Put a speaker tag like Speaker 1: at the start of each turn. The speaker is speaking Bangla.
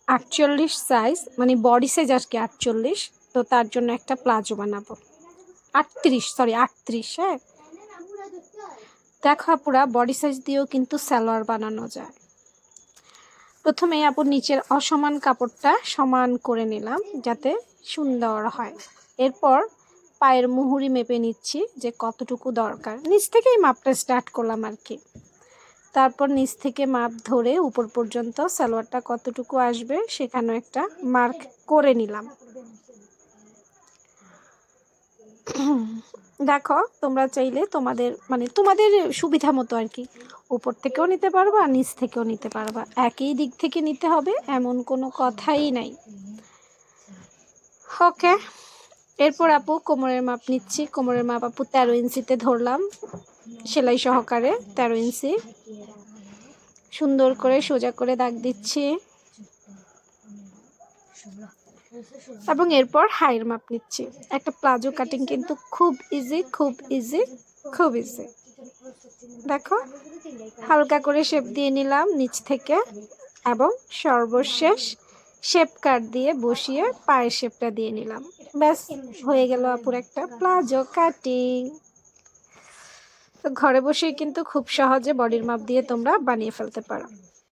Speaker 1: 48 সাইজ, মানে বডি সাইজ আর কি 48। তো তার জন্য একটা প্লাজো বানাবো। 38, হ্যাঁ। দেখো আপুরা, বডি সাইজ দিয়েও কিন্তু সালোয়ার বানানো যায়। প্রথমে আপুর নিচের অসমান কাপড়টা সমান করে নিলাম যাতে সুন্দর হয়। এরপর পায়ের মুহুরি মেপে নিচ্ছি যে কতটুকু দরকার, নিচ থেকেই মাপটা স্টার্ট করলাম আর কি। তারপর নিচ থেকে মাপ ধরে উপর পর্যন্ত সালোয়ারটা কতটুকু আসবে সেখানেও একটা মার্ক করে নিলাম। দেখো, তোমরা চাইলে তোমাদের সুবিধা মতো আর কি উপর থেকেও নিতে পারবা, নিচ থেকেও নিতে পারবা। একই দিক থেকে নিতে হবে এমন কোনো কথাই নাই। ওকে, এরপর আপু কোমরের মাপ নিচ্ছি। কোমরের মাপ আপু 13 ইঞ্চিতে ধরলাম, সেলাই সহকারে 13 ইঞ্চি। সুন্দর করে সোজা করে দাগ দিচ্ছি এবং এরপর হাইয়ের মাপ নিচ্ছি। একটা প্লাজো কাটিং কিন্তু খুব ইজি, খুব ইজি, খুব ইজি। দেখো, হালকা করে শেপ দিয়ে নিলাম নিচ থেকে এবং সর্বশেষ শেপ কাট দিয়ে বসিয়ে পায়ের শেপটা দিয়ে নিলাম। ব্যাস হয়ে গেল আপুর একটা প্লাজো কাটিং। তো ঘরে বসেই কিন্তু খুব সহজে বডির মাপ দিয়ে তোমরা বানিয়ে ফেলতে পারো।